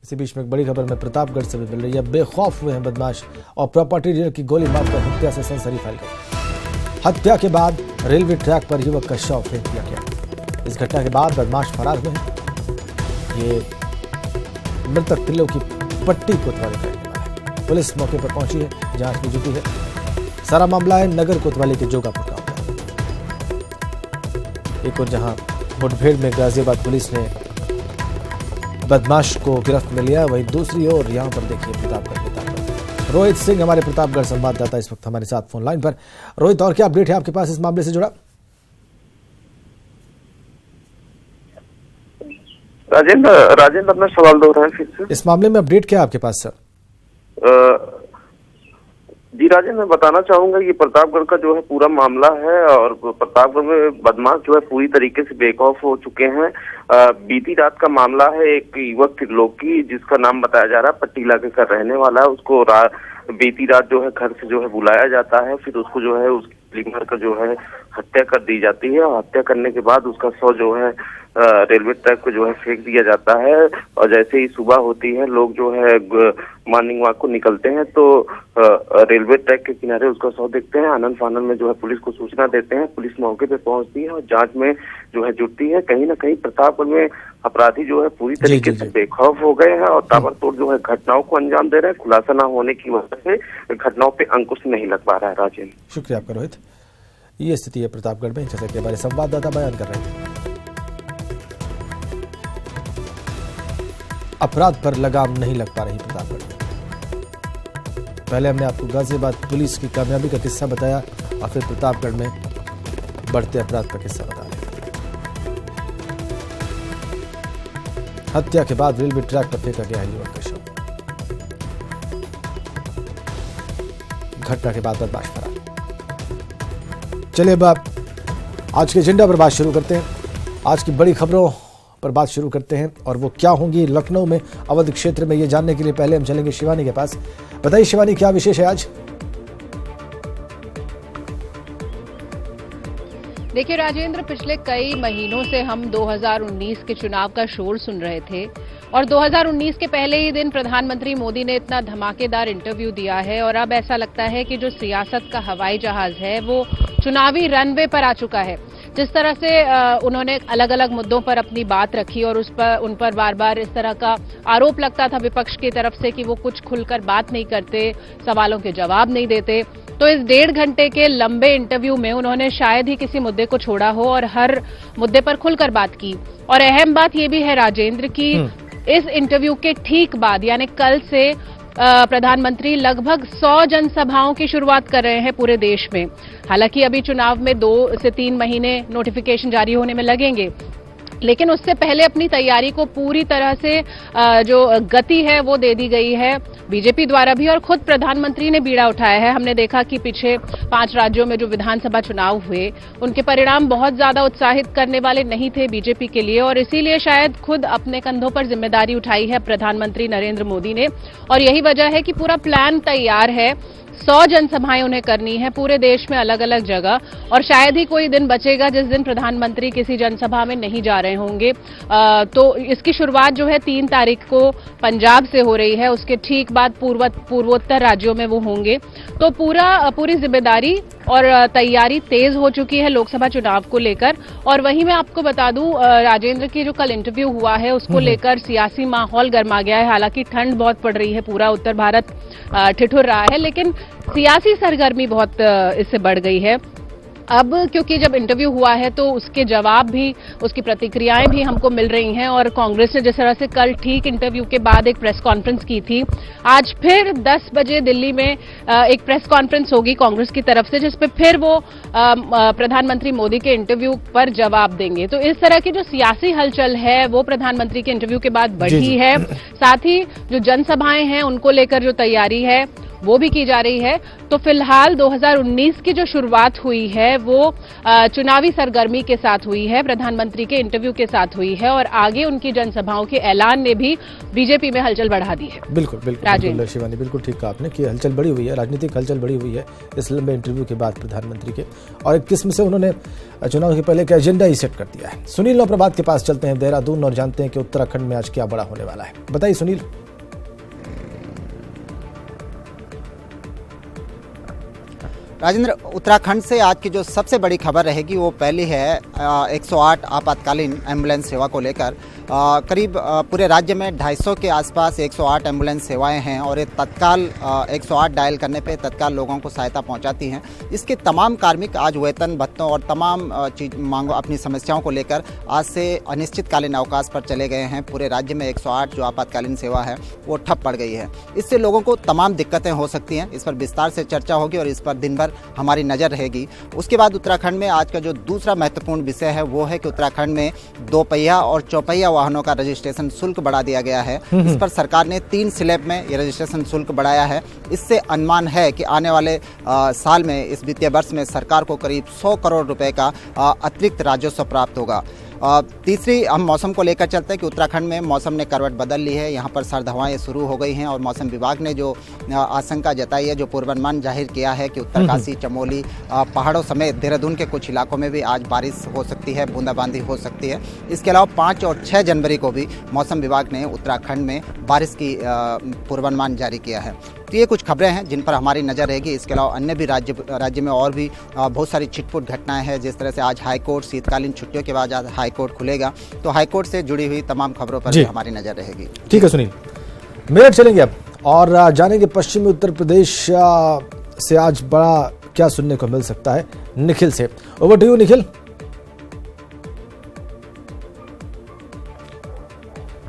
इसी बीच में एक बड़ी खबर में प्रतापगढ़ से भी मिल रही है। बेखौफ हुए हैं बदमाश और प्रॉपर्टी डीलर की गोली मारकर हत्या से सनसनी फैल गई। हत्या के बाद रेलवे ट्रैक पर युवक का शव फेंक दिया गया। इस घटना के बाद बदमाश फरार हुए हैं। ये मृतक टिल्लों की पट्टी कोतवाली का रहने वाला है। पुलिस मौके पर पहुंची है, जांच में जुटी है। सारा मामला है नगर कोतवाली के जोगापुर गांव का। एक और जहां मुठभेड़ में गाजियाबाद पुलिस ने बदमाश को गिरफ्त में लिया, वहीं दूसरी ओर यहां पर देखिए प्रतापगढ़। रोहित सिंह हमारे प्रतापगढ़ संवाददाता इस वक्त हमारे साथ फोन लाइन पर। रोहित, और क्या अपडेट है आपके पास इस मामले से जुड़ा? राजेंद्र अपना सवाल दोहराएं फिर से। इस मामले में अपडेट क्या है आपके पास सर? जी राजेंद्र, मैं बताना चाहूंगा ये प्रतापगढ़ का जो है पूरा मामला है और प्रतापगढ़ में बदमाश जो है पूरी तरीके से बेखौफ हो चुके हैं। बीती रात का मामला है। एक युवक त्रिलोकी, जिसका नाम बताया जा रहा है पट्टी इलाके का रहने वाला है, उसको बीती रात जो है घर से जो है बुलाया जाता है, फिर उसको जो है उसकी गोली मारकर जो है हत्या कर दी जाती है और हत्या करने के बाद उसका शव जो है रेलवे ट्रैक को जो है फेंक दिया जाता है। और जैसे ही सुबह होती है, लोग जो है मॉर्निंग वॉक को निकलते हैं तो रेलवे ट्रैक के किनारे उसका शव देखते हैं। आनंद फानन में जो है पुलिस को सूचना देते हैं। पुलिस मौके पे पहुंचती है और जांच में जो है जुटती है। कहीं ना कहीं प्रतापगढ़ में अपराधी जो है पूरी तरीके से बेखौफ हो गए हैं और ताबड़तोड़ जो है घटनाओं को अंजाम दे रहे हैं। खुलासा न होने की वजह से घटनाओं पे अंकुश नहीं लग पा रहा है। राजेंद्र, शुक्रिया आपका रोहित। ये स्थिति है प्रतापगढ़ में, जैसा कि हमारे संवाददाता बयान कर रहे थे। अपराध पर लगाम नहीं लग पा रही प्रतापगढ़ में। पहले हमने आपको गाजियाबाद पुलिस की कामयाबी का किस्सा बताया और फिर प्रतापगढ़ में बढ़ते अपराध का किस्सा बता रहे। हत्या के बाद रेलवे ट्रैक पर फेंका गया युवक का शव। घटना के बाद बदमाश फरार। चलिए अब आज के एजेंडा पर बात शुरू करते हैं। आज की बड़ी खबरों पर बात शुरू करते हैं और वो क्या होंगी लखनऊ में अवध क्षेत्र में, ये जानने के लिए पहले हम चलेंगे शिवानी के पास। बताइए शिवानी, क्या विशेष है आज? देखिए राजेंद्र, पिछले कई महीनों से हम 2019 के चुनाव का शोर सुन रहे थे और 2019 के पहले ही दिन प्रधानमंत्री मोदी ने इतना धमाकेदार इंटरव्यू दिया है और अब ऐसा लगता है कि जो सियासत का हवाई जहाज है वो चुनावी रनवे पर आ चुका है। जिस तरह से उन्होंने अलग अलग मुद्दों पर अपनी बात रखी और उन पर बार बार इस तरह का आरोप लगता था विपक्ष की तरफ से कि वो कुछ खुलकर बात नहीं करते, सवालों के जवाब नहीं देते, तो इस 1.5 घंटे के लंबे इंटरव्यू में उन्होंने शायद ही किसी मुद्दे को छोड़ा हो और हर मुद्दे पर खुलकर बात की। और अहम बात यह भी है राजेंद्र कि इस इंटरव्यू के ठीक बाद यानी कल से प्रधानमंत्री लगभग 100 जनसभाओं की शुरुआत कर रहे हैं पूरे देश में। हालांकि अभी चुनाव में 2 से 3 महीने नोटिफिकेशन जारी होने में लगेंगे, लेकिन उससे पहले अपनी तैयारी को पूरी तरह से जो गति है वो दे दी गई है बीजेपी द्वारा भी और खुद प्रधानमंत्री ने बीड़ा उठाया है। हमने देखा कि पीछे 5 राज्यों में जो विधानसभा चुनाव हुए उनके परिणाम बहुत ज्यादा उत्साहित करने वाले नहीं थे बीजेपी के लिए और इसीलिए शायद खुद अपने कंधों पर जिम्मेदारी उठाई है प्रधानमंत्री नरेंद्र मोदी ने और यही वजह है कि पूरा प्लान तैयार है। 100 जनसभाएं उन्हें करनी है पूरे देश में अलग अलग जगह और शायद ही कोई दिन बचेगा जिस दिन प्रधानमंत्री किसी जनसभा में नहीं जा रहे होंगे। तो इसकी शुरुआत जो है 3 तारीख को पंजाब से हो रही है, उसके ठीक बाद पूर्वोत्तर राज्यों में वो होंगे। तो पूरी जिम्मेदारी और तैयारी तेज हो चुकी है लोकसभा चुनाव को लेकर। और वहीं मैं आपको बता दूं राजेंद्र की जो कल इंटरव्यू हुआ है उसको लेकर सियासी माहौल गर्मा गया है। हालांकि ठंड बहुत पड़ रही है, पूरा उत्तर भारत ठिठुर रहा है, लेकिन सियासी सरगर्मी बहुत इससे बढ़ गई है। अब क्योंकि जब इंटरव्यू हुआ है तो उसके जवाब भी, उसकी प्रतिक्रियाएं भी हमको मिल रही हैं और कांग्रेस ने जिस तरह से कल ठीक इंटरव्यू के बाद एक प्रेस कॉन्फ्रेंस की थी, आज फिर 10 बजे दिल्ली में एक प्रेस कॉन्फ्रेंस होगी कांग्रेस की तरफ से जिसपे फिर वो प्रधानमंत्री मोदी के इंटरव्यू पर जवाब देंगे। तो इस तरह की जो सियासी हलचल है वो प्रधानमंत्री के इंटरव्यू के बाद बढ़ी है। साथ ही जो जनसभाएं हैं उनको लेकर जो तैयारी है वो भी की जा रही है। तो फिलहाल 2019 की जो शुरुआत हुई है वो चुनावी सरगर्मी के साथ हुई है, प्रधानमंत्री के इंटरव्यू के साथ हुई है और आगे उनकी जनसभाओं के ऐलान ने भी बीजेपी में हलचल बढ़ा दी है। बिल्कुल बिल्कुल शिवानी, बिल्कुल ठीक कहा आपने कि हलचल बढ़ी हुई है, राजनीतिक हलचल बढ़ी हुई है इस लंबे इंटरव्यू के बाद प्रधानमंत्री के, और एक किस्म से उन्होंने चुनाव के पहले का एजेंडा ही सेट कर दिया है। सुनील नौप्रभात के पास चलते हैं देहरादून और जानते हैं कि उत्तराखंड में आज क्या बड़ा होने वाला है। बताइए सुनील। राजेंद्र, उत्तराखंड से आज की जो सबसे बड़ी खबर रहेगी वो पहली है 108 आपातकालीन एम्बुलेंस सेवा को लेकर। करीब पूरे राज्य में 250 के आसपास 108 एम्बुलेंस सेवाएं हैं और ये तत्काल 108 डायल करने पे तत्काल लोगों को सहायता पहुंचाती हैं। इसके तमाम कार्मिक आज वेतन भत्तों और तमाम मांगों अपनी समस्याओं को लेकर आज से अनिश्चितकालीन अवकाश पर चले गए हैं। पूरे राज्य में 108 जो आपातकालीन सेवा है वो ठप पड़ गई है। इससे लोगों को तमाम दिक्कतें हो सकती हैं। इस पर विस्तार से चर्चा होगी और इस पर दिन भर हमारी नज़र रहेगी। उसके बाद उत्तराखंड में आज का जो दूसरा महत्वपूर्ण विषय है वो है कि उत्तराखंड में 2 पहिया और 4 पहिया वाहनों का रजिस्ट्रेशन शुल्क बढ़ा दिया गया है। इस पर सरकार ने 3 स्लैब में ये रजिस्ट्रेशन शुल्क बढ़ाया है। इससे अनुमान है कि आने वाले साल में, इस वित्तीय वर्ष में सरकार को करीब 100 करोड़ रुपए का अतिरिक्त राजस्व प्राप्त होगा। तीसरी हम मौसम को लेकर चलते हैं कि उत्तराखंड में मौसम ने करवट बदल ली है। यहाँ पर सर्द हवाएं शुरू हो गई हैं और मौसम विभाग ने जो आशंका जताई है, जो पूर्वानुमान जाहिर किया है कि उत्तरकाशी, चमोली, पहाड़ों समेत देहरादून के कुछ इलाकों में भी आज बारिश हो सकती है, बूंदाबांदी हो सकती है। इसके अलावा 5 और 6 जनवरी को भी मौसम विभाग ने उत्तराखंड में बारिश की पूर्वानुमान जारी किया है। तो ये कुछ खबरें हैं जिन पर हमारी नज़र रहेगी। इसके अलावा अन्य भी राज्य में और भी बहुत सारी छिटपुट घटनाएं हैं। जिस तरह से आज हाईकोर्ट शीतकालीन छुट्टियों के बाद आज हाईकोर्ट खुलेगा, तो हाईकोर्ट से जुड़ी हुई तमाम खबरों पर भी हमारी नज़र रहेगी। ठीक है सुनील, मेरठ चलेंगे अब और जानेंगे पश्चिमी उत्तर प्रदेश से आज बड़ा क्या सुनने को मिल सकता है। निखिल से ओवर टू यू निखिल।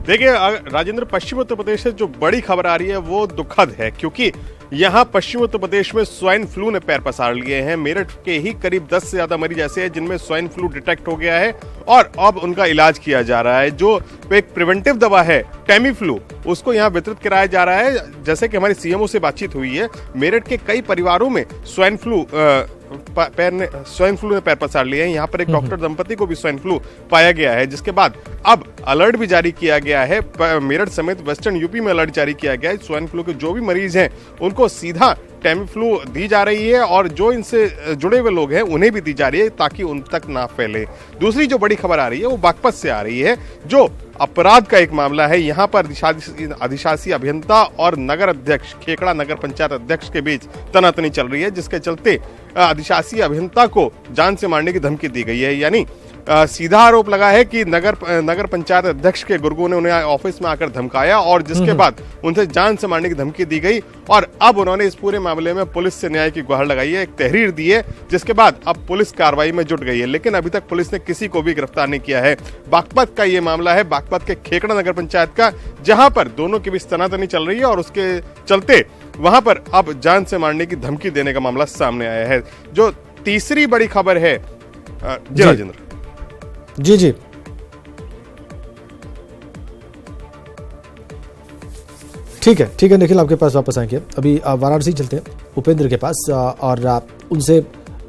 देखिए राजेंद्र, पश्चिमी उत्तर प्रदेश से जो बड़ी खबर आ रही है वो दुखद है, क्योंकि यहाँ पश्चिमी उत्तर प्रदेश में स्वाइन फ्लू ने पैर पसार लिए हैं। मेरठ के ही करीब 10 से ज्यादा मरीज ऐसे हैं जिनमें स्वाइन फ्लू डिटेक्ट हो गया है और अब उनका इलाज किया जा रहा है। जो एक प्रिवेंटिव दवा है टेमी फ्लू, उसको यहाँ वितरित कराया जा रहा है। जैसे कि हमारी सीएमओ से बातचीत हुई है, मेरठ के कई परिवारों में स्वाइन फ्लू ने पैर पसार लिए हैं। यहाँ पर एक डॉक्टर दंपति को भी स्वाइन फ्लू पाया गया है, जिसके बाद अब अलर्ट भी जारी किया गया है। मेरठ समेत वेस्टर्न यूपी में अलर्ट जारी किया गया है। स्वाइन फ्लू के जो भी मरीज हैं उनको सीधा टेमी फ्लू दी जा रही है और जो इनसे जुड़े हुए लोग हैं उन्हें भी दी जा रही है ताकि उन तक ना फैले। दूसरी जो बड़ी खबर आ रही है वो बागपत से आ रही है, जो अपराध का एक मामला है। यहाँ पर अधिशासी अभियंता और नगर अध्यक्ष, खेकड़ा नगर पंचायत अध्यक्ष के बीच तनातनी चल रही है, जिसके चलते अधिशासी अभियंता को जान से मारने की धमकी दी गई है। यानी सीधा आरोप लगा है कि नगर पंचायत अध्यक्ष के गुर्गों ने उन्हें ऑफिस में आकर धमकाया और जिसके बाद उनसे जान से मारने की धमकी दी गई और अब उन्होंने इस पूरे मामले में पुलिस से न्याय की गुहार लगाई है, एक तहरीर दी है, जिसके बाद अब पुलिस कार्रवाई में जुट गई है। लेकिन अभी तक पुलिस ने किसी को भी गिरफ्तार नहीं किया है। बागपत का ये मामला है, बागपत के खेकड़ा नगर पंचायत का, जहां पर दोनों के बीच तनातनी चल रही है और उसके चलते वहां पर अब जान से मारने की धमकी देने का मामला सामने आया है। जो तीसरी बड़ी खबर है जी राजेंद्र। जी ठीक है निखिल, आपके पास वापस आएंगे। अभी वाराणसी चलते हैं उपेंद्र के पास और उनसे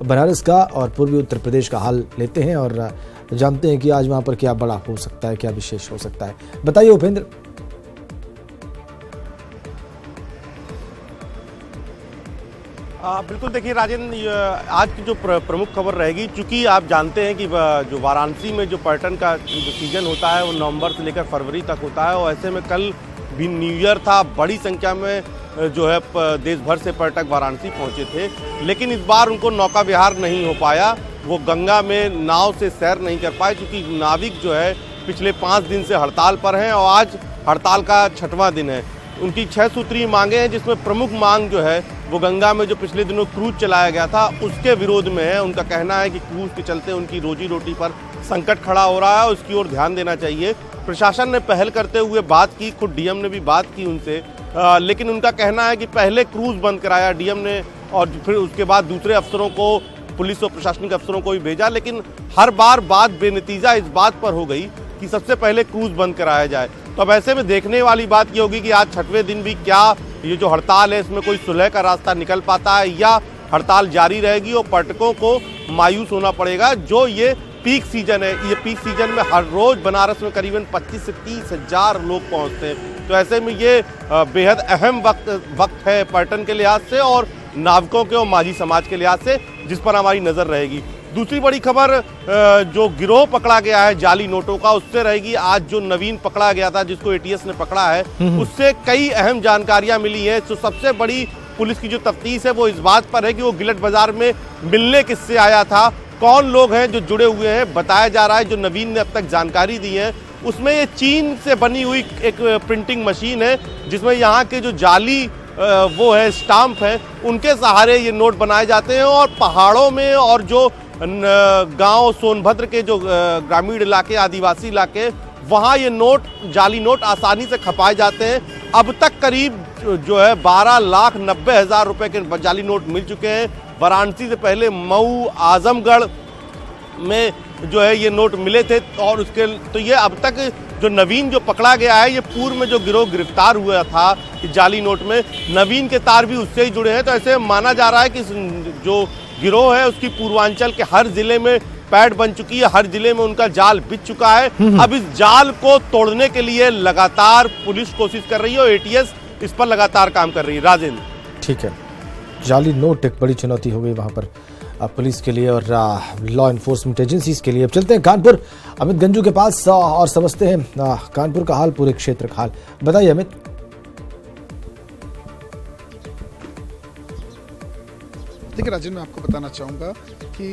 बनारस का और पूर्वी उत्तर प्रदेश का हाल लेते हैं और जानते हैं कि आज वहां पर क्या बड़ा हो सकता है, क्या विशेष हो सकता है। बताइए उपेंद्र। बिल्कुल, देखिए राजेंद्र, आज की जो प्रमुख खबर रहेगी, चूंकि आप जानते हैं कि जो वाराणसी में जो पर्यटन का जो सीजन होता है वो नवंबर से लेकर फरवरी तक होता है और ऐसे में कल भी न्यू ईयर था। बड़ी संख्या में जो है देश भर से पर्यटक वाराणसी पहुंचे थे, लेकिन इस बार उनको नौका विहार नहीं हो पाया। वो गंगा में नाव से सैर नहीं कर पाए क्योंकि नाविक जो है पिछले 5 दिन से हड़ताल पर हैं और आज हड़ताल का 6वां दिन है। उनकी 6 सूत्रीय मांगे हैं, जिसमें प्रमुख मांग जो है वो गंगा में जो पिछले दिनों क्रूज चलाया गया था उसके विरोध में है। उनका कहना है कि क्रूज के चलते उनकी रोजी रोटी पर संकट खड़ा हो रहा है और उसकी ओर ध्यान देना चाहिए। प्रशासन ने पहल करते हुए बात की, खुद डीएम ने भी बात की उनसे, लेकिन उनका कहना है कि पहले क्रूज बंद कराया डीएम ने और फिर उसके बाद दूसरे अफसरों को, पुलिस और प्रशासनिक अफसरों को भी भेजा, लेकिन हर बार बात बेनतीजा इस बात पर हो गई कि सबसे पहले क्रूज बंद कराया जाए। तो अब ऐसे में देखने वाली बात ये होगी कि आज 6वें दिन भी क्या ये जो हड़ताल है इसमें कोई सुलह का रास्ता निकल पाता है या हड़ताल जारी रहेगी और पर्यटकों को मायूस होना पड़ेगा। जो ये पीक सीजन है, ये पीक सीजन में हर रोज बनारस में करीबन 25 से 30 हजार लोग पहुंचते हैं। तो ऐसे में ये बेहद अहम वक्त है पर्यटन के लिहाज से और नाविकों के और माझी समाज के लिहाज से, जिस पर हमारी नजर रहेगी। दूसरी बड़ी खबर जो गिरोह पकड़ा गया है जाली नोटों का, उससे रहेगी। आज जो नवीन पकड़ा गया था, जिसको एटीएस ने पकड़ा है, उससे कई अहम जानकारियां मिली है। तो सबसे बड़ी पुलिस की जो तफ्तीश है वो इस बात पर है कि वो गिलट बाजार में मिलने किससे आया था, कौन लोग हैं जो जुड़े हुए हैं। बताया जा रहा है, जो नवीन ने अब तक जानकारी दी है उसमें ये चीन से बनी हुई एक प्रिंटिंग मशीन है, जिसमें यहाँ के जो जाली वो है स्टाम्प है, उनके सहारे ये नोट बनाए जाते हैं। और पहाड़ों में और जो गांव सोनभद्र के जो ग्रामीण इलाके, आदिवासी इलाके, वहाँ ये नोट, जाली नोट आसानी से खपाए जाते हैं। अब तक करीब जो है 12,90,000 रुपए के जाली नोट मिल चुके हैं। वाराणसी से पहले मऊ, आजमगढ़ में जो है ये नोट मिले थे। और उसके तो ये अब तक जो नवीन जो पकड़ा गया है, ये पूर्व में जो गिरोह गिरफ्तार हुआ था जाली नोट में, नवीन के तार भी उससे ही जुड़े हैं। तो ऐसे माना जा रहा है कि जो गिरोह है उसकी पूर्वांचल के हर जिले में पैठ बन चुकी है, हर जिले में उनका जाल बिछ चुका है। अब इस जाल को तोड़ने के लिए लगातार पुलिस कोशिश कर रही है और एटीएस इस पर लगातार काम कर रही है। राजेंद्र, ठीक है, जाली नोट एक बड़ी चुनौती हो गई वहां पर पुलिस के लिए और लॉ एनफोर्समेंट एजेंसीज के लिए। अब चलते हैं कानपुर, अमित गंजू के पास और समझते हैं कानपुर का हाल, पूरे क्षेत्र का हाल। बताइए अमित। देखिए राजन, मैं आपको बताना चाहूँगा कि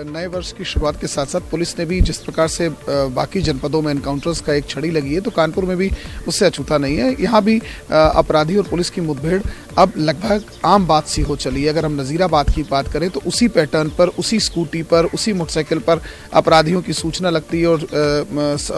नए वर्ष की शुरुआत के साथ साथ पुलिस ने भी जिस प्रकार से बाकी जनपदों में एनकाउंटर्स का एक छड़ी लगी है, तो कानपुर में भी उससे अछूता नहीं है। यहाँ भी अपराधी और पुलिस की मुठभेड़ अब लगभग आम बात सी हो चली है। अगर हम नज़ीराबाद की बात करें तो उसी पैटर्न पर, उसी स्कूटी पर, उसी मोटरसाइकिल पर अपराधियों की सूचना लगती है और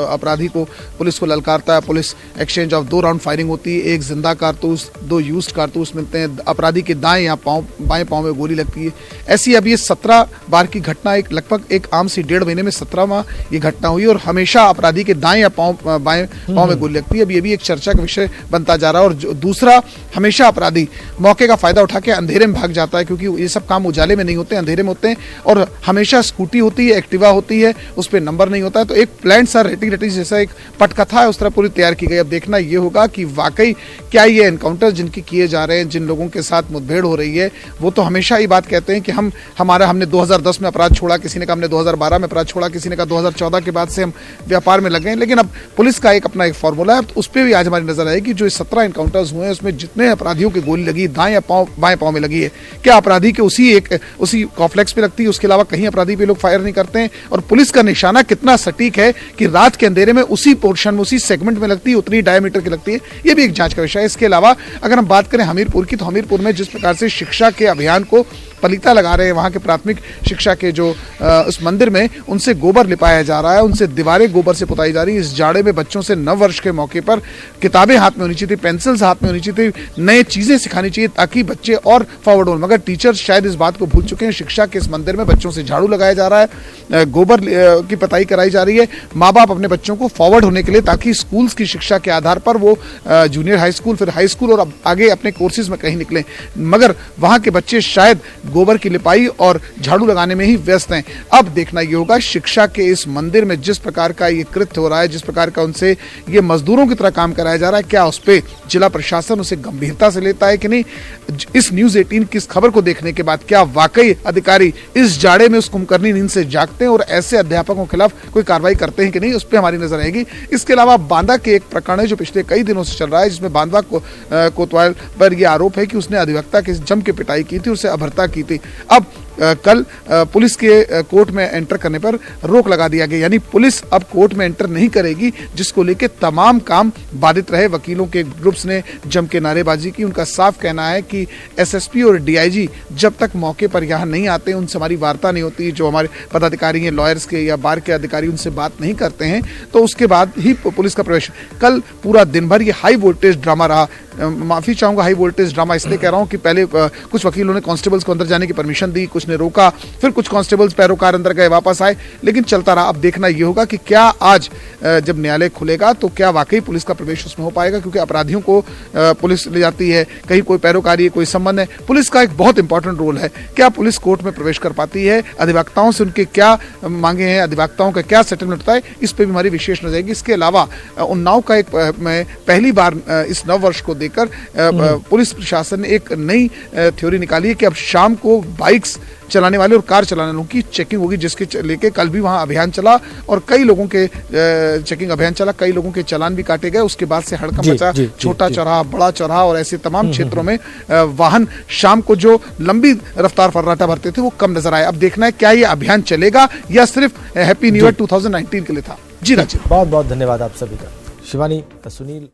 अपराधी को पुलिस को ललकारता है। Police exchange of 2 round firing होती है, 1 जिंदा कारतूस, 2 यूज्ड कारतूस मिलते हैं। अपराधी के दाएं या बाएं पाँव में गोली लगती है। ऐसी अब ये 17 बार की घटना, एक लगभग एक आम सी 1.5 महीने में 17वां ये घटना हुई और हमेशा अपराधी के दाएं या बाएं पाँव में गोली लगती है। अब ये भी एक चर्चा का विषय बनता जा रहा है। और दूसरा, हमेशा अपराधी मौके का फायदा उठा के अंधेरे में भाग जाता है, क्योंकि ये सब काम उजाले में नहीं होते, अंधेरे में होते हैं। और हमेशा स्कूटी होती है, एक्टिवा होती है, उस पर नंबर नहीं होता है। तो एक प्लान सा रेटी जैसा एक पटकथा है, उस तरह पूरी तैयार की गई। अब देखना ये होगा कि वाकई क्या ये एनकाउंटर जिनकी किए जा रहे हैं, जिन लोगों के साथ मुठभेड़ हो रही है, वो तो हमेशा ये बात कहते हैं कि हमने 2010 में अपराध छोड़ा, किसी ने कहा हमने 2012 में अपराध छोड़ा, किसी ने कहा 2014 के बाद से हम व्यापार में लग गए। लेकिन अब पुलिस का एक अपना एक फॉर्मूला है, उस पर भी आज हमारी नजर आएगी। जो 17 एनकाउंटर्स हुए हैं उसमें जितने अपराधियों की गोली लगी, दाएं या बाएं पाँव में लगी है, क्या अपराधी के उसी कॉम्प्लेक्स पे लगती है, उसके अलावा कहीं अपराधी पे लोग फायर नहीं करते हैं? और पुलिस का निशाना कितना सटीक है कि रात के अंधेरे में उसी पोर्शन में, उसी सेगमेंट में लगती है, उतनी डायमीटर की लगती है। ये भी एक जांच का विषय है। इसके अलावा अगर हम बात करें हमीरपुर की, तो हमीरपुर में जिस प्रकार से शिक्षा के अभियान को पलीता लगा रहे हैं, वहाँ के प्राथमिक शिक्षा के जो उस मंदिर में उनसे गोबर लिपाया जा रहा है, उनसे दीवारें गोबर से पुताई जा रही है। इस जाड़े में बच्चों से नव वर्ष के मौके पर किताबें हाथ में होनी चाहिए, पेंसिल्स हाथ में होनी चाहिए, नए चीजें सिखानी चाहिए ताकि बच्चे और फॉरवर्ड हो। मगर टीचर्स शायद इस बात को भूल चुके हैं। शिक्षा के इस मंदिर में बच्चों से झाड़ू लगाया जा रहा है, गोबर की पुताई कराई जा रही है। माँ बाप अपने बच्चों को फॉरवर्ड होने के लिए, ताकि स्कूल्स की शिक्षा के आधार पर वो जूनियर हाई स्कूल, फिर हाई स्कूल और आगे अपने कोर्सेज में कहीं निकलें। मगर वहाँ के बच्चे शायद गोबर की लिपाई और झाड़ू लगाने में ही व्यस्त हैं। अब देखना ये होगा शिक्षा के इस मंदिर में जिस प्रकार का ये कृत्य हो रहा है, जिस प्रकार का उनसे ये मजदूरों की तरह काम कराया जा रहा है, क्या उस पर जिला प्रशासन उसे गंभीरता से लेता है कि नहीं? इस न्यूज 18 की इस खबर को देखने के बाद क्या वाकई अधिकारी इस जाड़े में उस कुंभकर्णी नींद से जागते हैं और ऐसे अध्यापकों के खिलाफ कोई कार्रवाई करते हैं कि नहीं? उस पर हमारी नजर आएगी। इसके अलावा बांदा के एक प्रकरण है जो पिछले कई दिनों से चल रहा है, जिसमें बांदा कोतवाल पर यह आरोप है कि उसने अधिवक्ता की जम के पिटाई की थी, उसे अभद्रता की थी। अब कल पुलिस के कोर्ट में एंटर करने पर रोक लगा दिया गया, यानी पुलिस अब कोर्ट में एंटर नहीं करेगी, जिसको लेकर तमाम काम बाधित रहे। वकीलों के ग्रुप्स ने जम के नारेबाजी की। उनका साफ कहना है कि एसएसपी और डीआईजी जब तक मौके पर यहाँ नहीं आते, उनसे हमारी वार्ता नहीं होती, जो हमारे पदाधिकारी हैं, लॉयर्स के या बार के अधिकारी उनसे बात नहीं करते हैं, तो उसके बाद ही पुलिस का प्रवेश। कल पूरा दिन भर ये हाई वोल्टेज ड्रामा रहा। माफी चाहूंगा, हाई वोल्टेज ड्रामा इसलिए कह रहा हूं कि पहले कुछ वकीलों ने कांस्टेबल्स को अंदर जाने की परमिशन दी, कुछ ने रोका, फिर कुछ कांस्टेबल्स पैरोकार अंदर गए, वापस आए, लेकिन चलता रहा। अब देखना ये होगा कि क्या आज जब न्यायालय खुलेगा तो क्या वाकई पुलिस का प्रवेश उसमें हो पाएगा, क्योंकि अपराधियों को पुलिस ले जाती है, कहीं कोई पैरोकारी है, कोई संबंध है। पुलिस का एक बहुत इंपॉर्टेंट रोल है। क्या पुलिस कोर्ट में प्रवेश कर पाती है, अधिवक्ताओं से उनके क्या मांगे हैं, अधिवक्ताओं का क्या सेटलमेंट होता है, इस पे भी हमारी विशेष नजर जाएगी। इसके अलावा उन्नाव का एक मैं पहली बार इस नव वर्ष को देखकर पुलिस प्रशासन ने एक नई थ्योरी निकाली है कि अब शाम को बाइक्स चलाने वाले और कार चलाने वालों की चेकिंग होगी, जिसके लेके कल भी वहां अभियान चला और कई लोगों के चेकिंग अभियान चला, कई लोगों के चालान भी काटे गए। उसके बाद से हड़कंप मचा, छोटा चौराहा, बड़ा चौराहा और ऐसे तमाम क्षेत्रों में वाहन शाम को जो लंबी रफ्तार फर्राटा भरते थे वो कम नजर आए। अब देखना है क्या ये अभियान चलेगा या सिर्फ हैप्पी न्यू ईयर 2019 के लिए था। जी राजीव, बहुत बहुत धन्यवाद आप सभी का। शिवानी, सुनील।